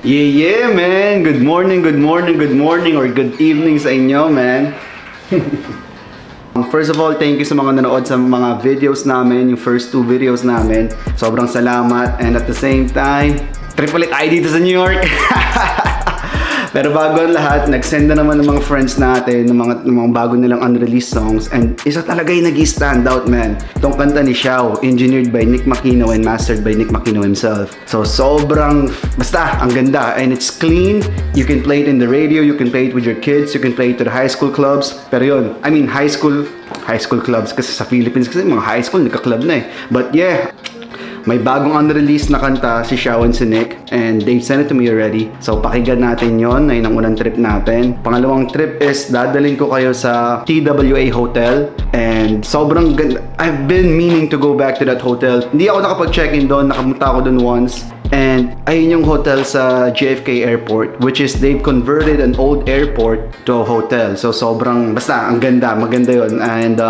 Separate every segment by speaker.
Speaker 1: Yeah, man! Good morning, or good evening sa inyo, man! First of all, thank you sa mga nanood sa mga videos namin, yung first 2 videos namin. Sobrang salamat, and at the same time, trip ulit tayo dito sa New York! Pero bago ang lahat, nag-send na naman ng mga friends natin ng mga bago nilang unreleased songs, and isa talaga yung nag-stand out, man. Itong kanta ni Xiao, engineered by Nick Makino and mastered by Nick Makino himself. So sobrang, basta, ang ganda, and it's clean. You can play it in the radio, you can play it with your kids, you can play it to the high school clubs. Pero yun, I mean high school clubs kasi sa Philippines kasi mga high school nagka-club na eh. But yeah, may bagong unreleased na kanta si Xiao and si Nick, and they've sent it to me already. So pakinggan natin yon. Ayun ang unang trip natin. Pangalawang trip is dadalhin ko kayo sa TWA Hotel, and sobrang ganda. I've been meaning to go back to that hotel. Hindi ako nakapag-check-in doon, nakapunta ako doon once. And ayun yung hotel sa JFK Airport, which is they've converted an old airport to a hotel. So sobrang, basta ang ganda, maganda yon. And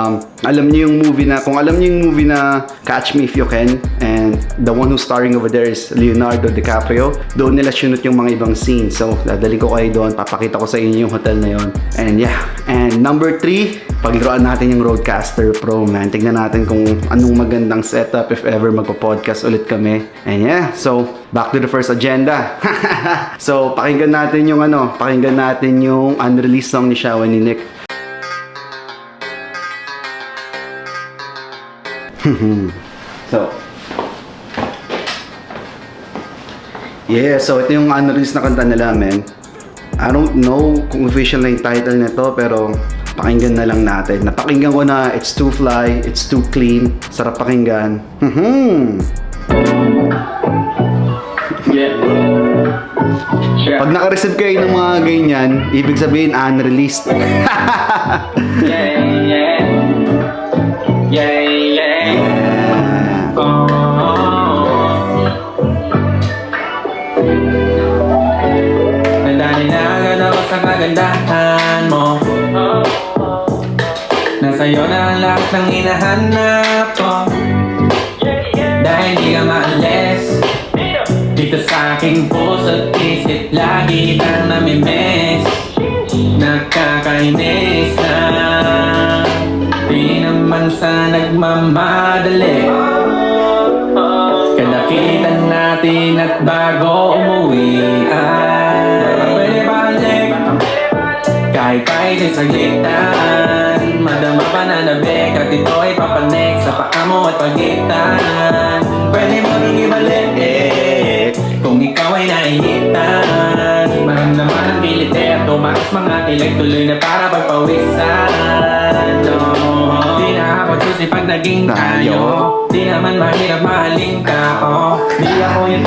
Speaker 1: alam niyo yung movie na, kung alam niyo yung movie na Catch Me If You Can, and the one who's starring over there is Leonardo DiCaprio, doon nila sinut yung mga ibang scenes. So dadali ko kayo doon, papakita ko sa inyo yung hotel na yon. And yeah, and number 3, pagliruan natin yung Rodecaster Pro, man. Tignan natin kung anong magandang setup if ever magpa-podcast ulit kami. And yeah, so back to the first agenda. So pakinggan natin yung unreleased song ni Xiao and ni Nick. So yeah, so ito yung unreleased na kanta nila, man. I don't know kung official na yung title nito, pero pakinggan na lang natin. Napakinggan ko na, it's too fly, it's too clean, sarap pakinggan.
Speaker 2: Yeah. Sure.
Speaker 1: Pag naka-receive kayo ng mga ganyan, ibig sabihin unreleased.
Speaker 2: Yeah, yeah. Yeah, yeah. Oh. Nadali na agad ako sa kagandahan mo. Nasa'yo na ang lahat ng hinahanap ko. Dahil di ka maalis dito sa aking puso't isip, lagi kang namimiss. Nakakainis na di naman sa nagmamadali. Kanakitan natin at bago umuwi ay pwede balik. Kahit pa'y saglitan, madama pa na nabik at ito ay papanik sa paa mo at pagitan. Pwede mo ibalik kung ikaw ay naihitan. Maramdaman ang pilit at tumakas mga kilig, tuloy na para pagpawisan. Di na ako susi pag naging tayo, di naman mahirap mahalin ka. Di ako yung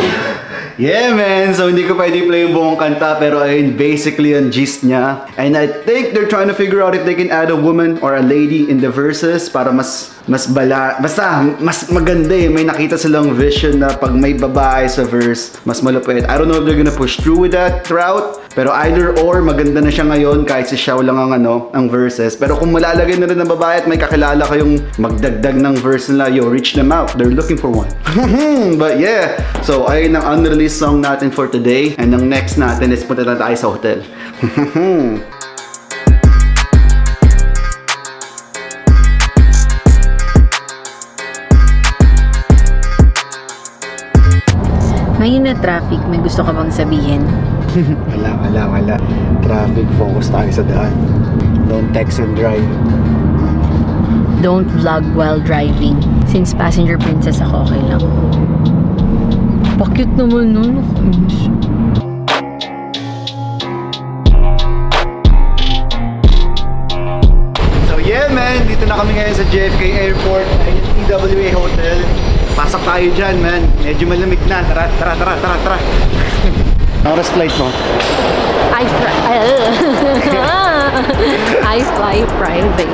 Speaker 1: Yeah, man. So hindi ko pwede play yung buong kanta, pero ayun, basically yung gist niya. And I think they're trying to figure out if they can add a woman or a lady in the verses para mas basta mas maganda eh. May nakita silang vision na pag may babae sa verse, mas malupit. I don't know if they're gonna push through with that route, pero either or, maganda na siya ngayon kahit si Xiao lang ang verses. Pero kung malalagay na rin ng babae at may kakilala kayong magdagdag ng verse nila, yo, reach them out. They're looking for one. But yeah, so ayun ang unreleased song natin for today. And ang next natin is punta na tayo sa hotel.
Speaker 3: Ngayon na traffic, may gusto ka bang sabihin?
Speaker 1: Wala. Traffic, focus tayo sa daan. Don't text and drive.
Speaker 3: Don't vlog while driving. Since passenger princess ako, okay lang. Pakit naman nun.
Speaker 1: So yeah, man, dito na kami ngayon sa JFK Airport, ay TWA Hotel. Pasok tayo dyan, man. Medyo malamig na. Tara. Oras flight mo?
Speaker 3: I fly private.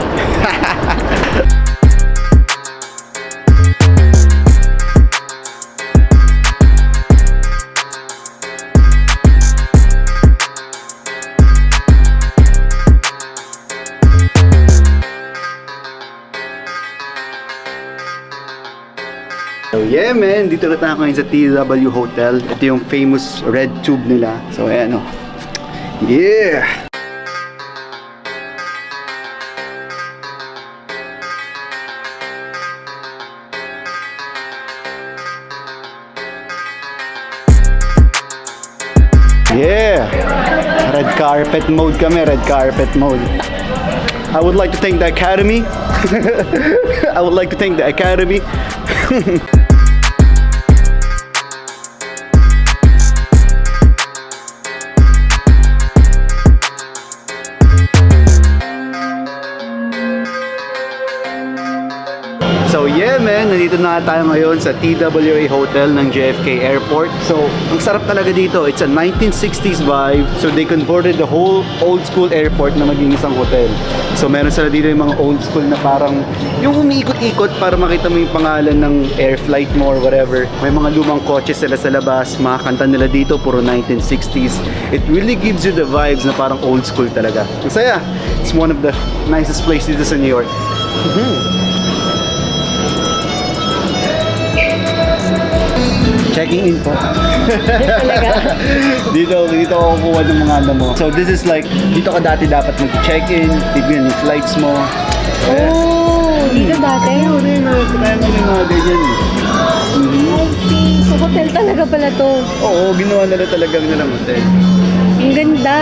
Speaker 1: yeah man, dito na tayo ngayon sa TW Hotel. Ito yung famous red tube nila. So ayan o. Yeah! Yeah! Red carpet mode kami, red carpet mode. I would like to thank the Academy. I would like to thank the Academy. So yeah man, nandito na tayo ngayon sa TWA Hotel ng JFK Airport. So, ang sarap talaga dito. It's a 1960s vibe. So they converted the whole old school airport na maging isang hotel. So meron sila dito yung mga old school na parang yung umiikot-ikot para makita mo yung pangalan ng air flight mo or whatever. May mga lumang kotse sila sa labas. Mga kanta nila dito puro 1960s. It really gives you the vibes na parang old school talaga. Masaya. It's one of the nicest places dito sa New York. Checking in po. dito ako kukuha ng mga ano mo. So this is like, dito ka dati dapat mag-check-in, tignan yung flights mo.
Speaker 3: Oh, dito dati?
Speaker 1: Ano yung mga ganyan.
Speaker 3: I see. So, hotel talaga pala to.
Speaker 1: Oo, ginawa nila talagang nilang hotel.
Speaker 3: Ang ganda.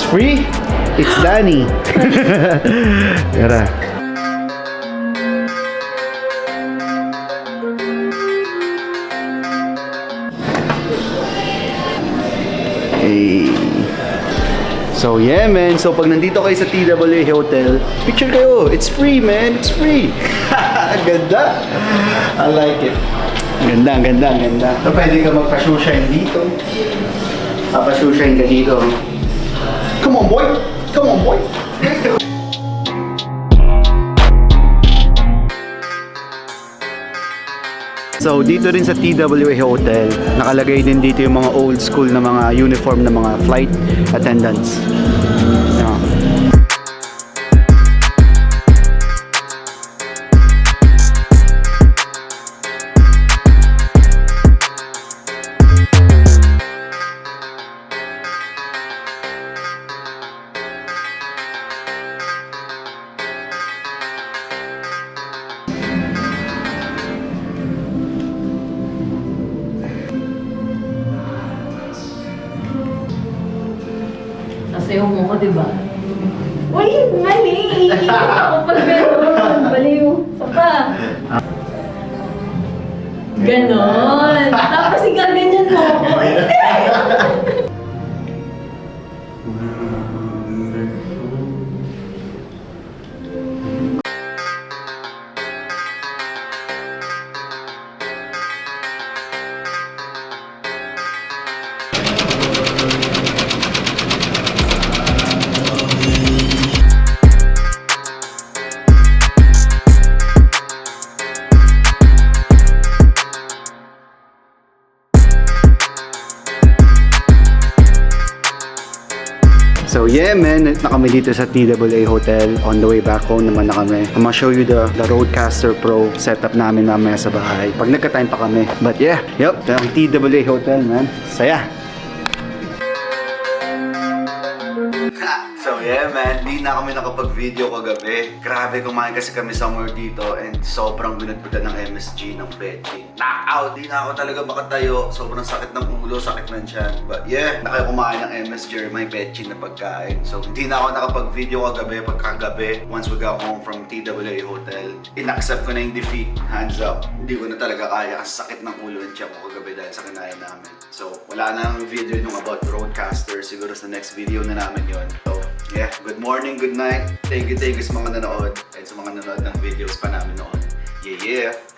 Speaker 1: Free? It's Danny. Tara. Hey. So yeah man, so pag nandito kayo sa TWA Hotel, picture kayo. It's free man, it's free. Ganda. I like it. Ganda, ganda, ganda. So pwede ka magpa-shoeshine dito. Papa-shoeshine ka dito. Come on, boy! Come on, boy! So, dito rin sa TWA Hotel, nakalagay din dito yung mga old school na mga uniform na mga flight attendants. Yeah.
Speaker 3: Sasayaw mo ko, diba? Uy, mali! Ako pala gano'n. Baliw. Sapa. Ganon. Tapos igaganyan mo ako.
Speaker 1: So yeah man, na kami dito sa TWA Hotel. On the way back home naman na kami. I'm gonna show you the Roadcaster Pro setup namin mamaya sa bahay. Pag nagka-time pa kami. But yeah, yep, ang TWA Hotel man. Saya! So yeah man, di na kami nakapag-video kagabi. Grabe, kumain kasi kami somewhere dito and sobrang binudbutan ng MSG ng bedding. Knockout! Di na ako talaga makatayo. Sobrang sakit ng ulo, sakit ng tiyan. But yeah, na kayo kumain ng MSG, may bedding na pagkain. So hindi na ako nakapag-video kagabi. Pagkagabi, once we got home from TWA Hotel, inaccept ko na yung defeat. Hands up. Hindi ko na talaga kaya kasi sakit ng ulo and tiyan ko kagabi dahil sa kinain namin. So wala nang video yung about Roadcaster. Siguro sa next video na namin yon. So yeah, good morning, good night. Thank you sa mga nanood and sa mga nanood ng videos pa namin noon. Yeah, yeah.